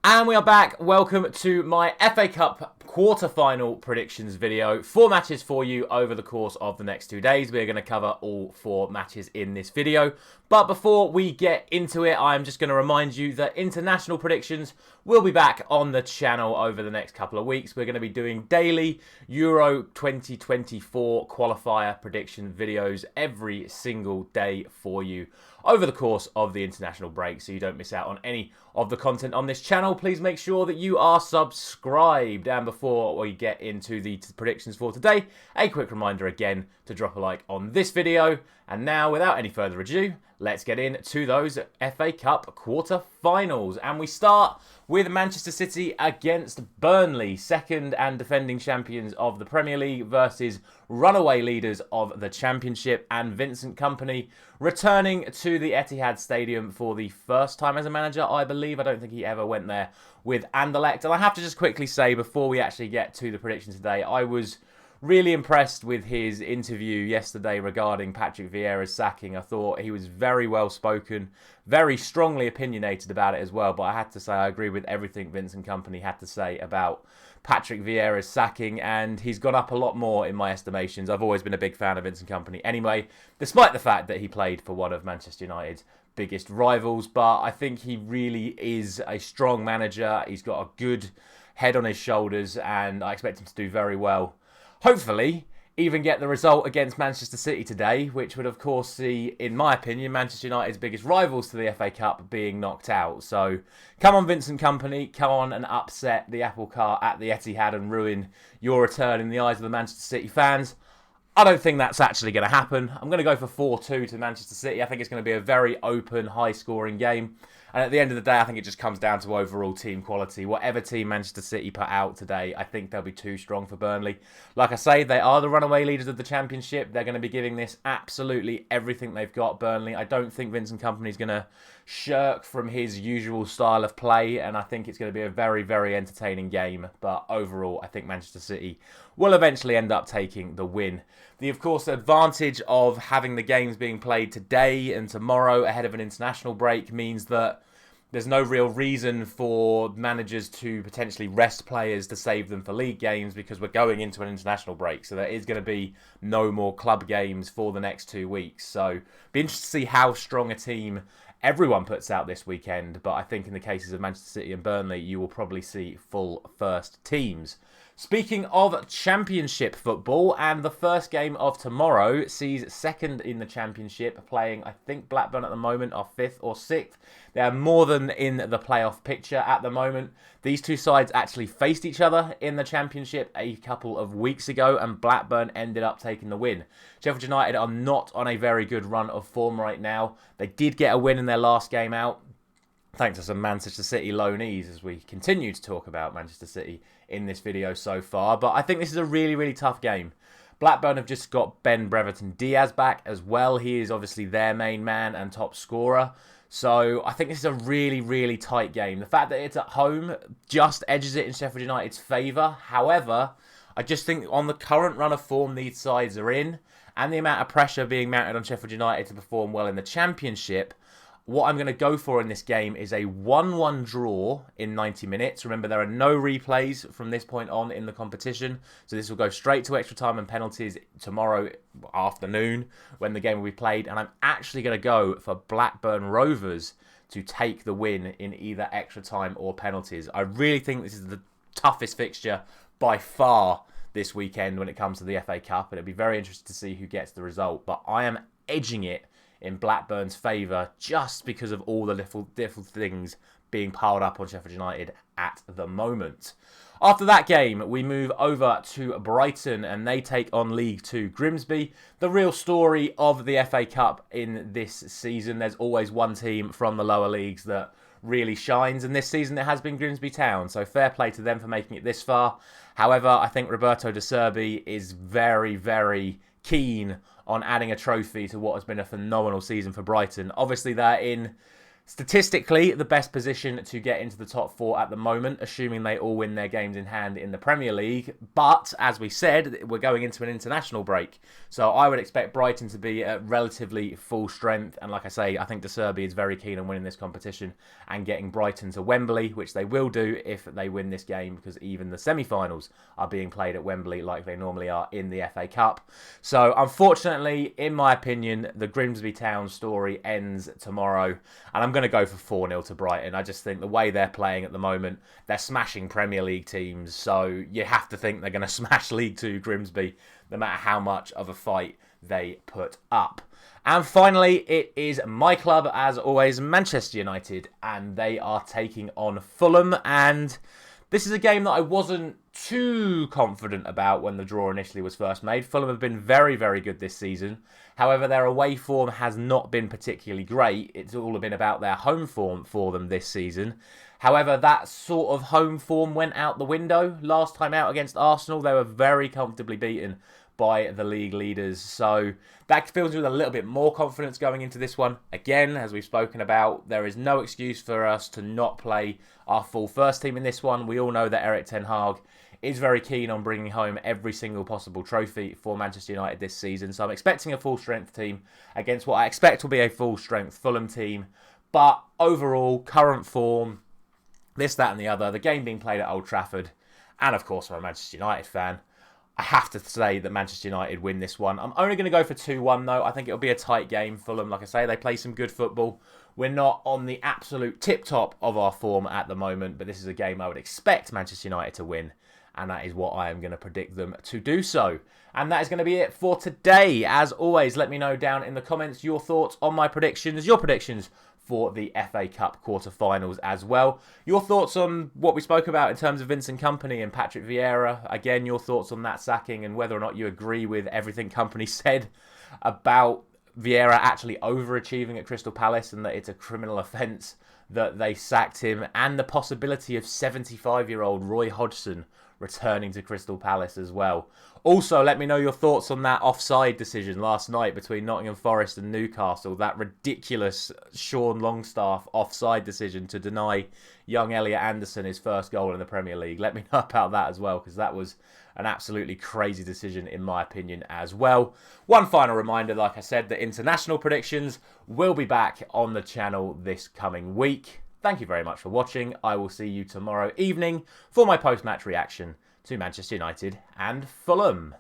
And we are back. Welcome to my FA Cup quarter-final predictions video. 4 matches for you over the course of the next 2 days. We're going to cover all 4 matches in this video. But before we get into it, I'm just going to remind you that international predictions will be back on the channel over the next couple of weeks. We're going to be doing daily Euro 2024 qualifier prediction videos every single day for you over the course of the international break, so you don't miss out on any of the content on this channel. Please make sure that you are subscribed. And before we get into the predictions for today, a quick reminder again to drop a like on this video. And now, without any further ado, let's get into those FA Cup quarter-finals. And we start with Manchester City against Burnley, second and defending champions of the Premier League versus runaway leaders of the Championship, and Vincent Kompany returning to the Etihad Stadium for the first time as a manager, I believe. I don't think he ever went there with Anderlecht. And I have to just quickly say, before we actually get to the prediction today, I was really impressed with his interview yesterday regarding Patrick Vieira's sacking. I thought he was very well spoken, very strongly opinionated about it as well. But I had to say I agree with everything Vincent Kompany had to say about Patrick Vieira's sacking, and he's gone up a lot more in my estimations. I've always been a big fan of Vincent Kompany anyway, despite the fact that he played for one of Manchester United's biggest rivals. But I think he really is a strong manager. He's got a good head on his shoulders, and I expect him to do very well. Hopefully, even get the result against Manchester City today, which would, of course, see, in my opinion, Manchester United's biggest rivals to the FA Cup being knocked out. So, come on, Vincent Kompany, come on and upset the apple cart at the Etihad and ruin your return in the eyes of the Manchester City fans. I don't think that's actually going to happen. I'm going to go for 4-2 to Manchester City. I think it's going to be a very open, high-scoring game. And at the end of the day, I think it just comes down to overall team quality. Whatever team Manchester City put out today, I think they'll be too strong for Burnley. Like I say, they are the runaway leaders of the Championship. They're going to be giving this absolutely everything they've got, Burnley. I don't think Vincent Kompany is going to shirk from his usual style of play, and I think it's going to be a very, very entertaining game. But overall, I think Manchester City will eventually end up taking the win. The, of course, advantage of having the games being played today and tomorrow ahead of an international break means that there's no real reason for managers to potentially rest players to save them for league games, because we're going into an international break. So there is going to be no more club games for the next 2 weeks. So be interested to see how strong a team everyone puts out this weekend. But I think in the cases of Manchester City and Burnley, you will probably see full first teams. Speaking of Championship football, and the first game of tomorrow sees second in the Championship playing, I think Blackburn at the moment are 5th or 6th. They are more than in the playoff picture at the moment. These two sides actually faced each other in the Championship a couple of weeks ago, and Blackburn ended up taking the win. Sheffield United are not on a very good run of form right now. They did get a win in their last game out, thanks to some Manchester City loanees, as we continue to talk about Manchester City in this video so far. But I think this is a really, really tough game. Blackburn have just got Ben Brereton Diaz back as well. He is obviously their main man and top scorer. So I think this is a really, really tight game. The fact that it's at home just edges it in Sheffield United's favour. However, I just think on the current run of form these sides are in, and the amount of pressure being mounted on Sheffield United to perform well in the Championship, what I'm going to go for in this game is a 1-1 draw in 90 minutes. Remember, there are no replays from this point on in the competition. So this will go straight to extra time and penalties tomorrow afternoon when the game will be played. And I'm actually going to go for Blackburn Rovers to take the win in either extra time or penalties. I really think this is the toughest fixture by far this weekend when it comes to the FA Cup. And it'll be very interesting to see who gets the result. But I am edging it in Blackburn's favour just because of all the little things being piled up on Sheffield United at the moment. After that game, we move over to Brighton and they take on League 2 Grimsby. The real story of the FA Cup in this season. There's always one team from the lower leagues that really shines, and this season it has been Grimsby Town, so fair play to them for making it this far. However, I think Roberto De Zerbi is very, very keen on adding a trophy to what has been a phenomenal season for Brighton. Obviously, they're in Statistically, the best position to get into the top 4 at the moment, assuming they all win their games in hand in the Premier League. But, as we said, we're going into an international break. So I would expect Brighton to be at relatively full strength. And like I say, I think De Zerbi is very keen on winning this competition and getting Brighton to Wembley, which they will do if they win this game, because even the semi-finals are being played at Wembley like they normally are in the FA Cup. So, unfortunately, in my opinion, the Grimsby Town story ends tomorrow. And I'm going to go for 4-0 to Brighton. I just think the way they're playing at the moment, they're smashing Premier League teams. So you have to think they're going to smash League 2 Grimsby, no matter how much of a fight they put up. And finally, it is my club, as always, Manchester United. And they are taking on Fulham. And this is a game that I wasn't too confident about when the draw initially was first made. Fulham have been very, very good this season. However, their away form has not been particularly great. It's all been about their home form for them this season. However, that sort of home form went out the window. Last time out against Arsenal, they were very comfortably beaten by the league leaders. So that fills me with a little bit more confidence going into this one. Again, as we've spoken about, there is no excuse for us to not play our full first team in this one. We all know that Erik ten Hag is very keen on bringing home every single possible trophy for Manchester United this season. So I'm expecting a full-strength team against what I expect will be a full-strength Fulham team. But overall, current form, this, that and the other, the game being played at Old Trafford, and of course I'm a Manchester United fan, I have to say that Manchester United win this one. I'm only going to go for 2-1 though. I think it'll be a tight game. Fulham, like I say, they play some good football. We're not on the absolute tip-top of our form at the moment, but this is a game I would expect Manchester United to win. And that is what I am going to predict them to do so. And that is going to be it for today. As always, let me know down in the comments your thoughts on my predictions, your predictions for the FA Cup quarter-finals as well. Your thoughts on what we spoke about in terms of Vincent Kompany and Patrick Vieira. Again, your thoughts on that sacking and whether or not you agree with everything Kompany said about Vieira actually overachieving at Crystal Palace and that it's a criminal offence that they sacked him, and the possibility of 75-year-old Roy Hodgson returning to Crystal Palace as well. Also, let me know your thoughts on that offside decision last night between Nottingham Forest and Newcastle. That ridiculous Sean Longstaff offside decision to deny young Elliot Anderson his first goal in the Premier League. Let me know about that as well, because that was an absolutely crazy decision in my opinion as well. One final reminder, like I said, that international predictions will be back on the channel this coming week. Thank you very much for watching. I will see you tomorrow evening for my post-match reaction to Manchester United and Fulham.